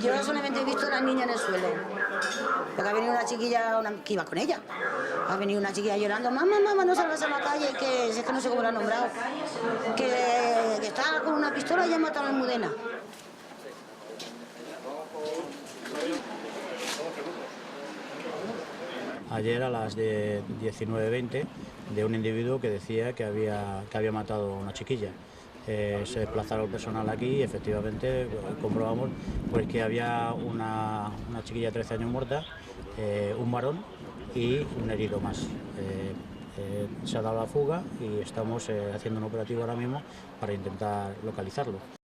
Yo solamente he visto a la niña en el suelo, porque ha venido una chiquilla que iba con ella. Ha venido una chiquilla llorando, mamá, mamá, no salgas a la calle, que es que no sé cómo lo han nombrado, que está con una pistola y ha matado a la Almudena. Ayer a las 19:20 de un individuo que decía que había matado a una chiquilla. Se desplazaron el personal aquí y efectivamente comprobamos pues, que había una chiquilla de 13 años muerta, un varón y un herido más. Se ha dado la fuga y estamos haciendo un operativo ahora mismo para intentar localizarlo.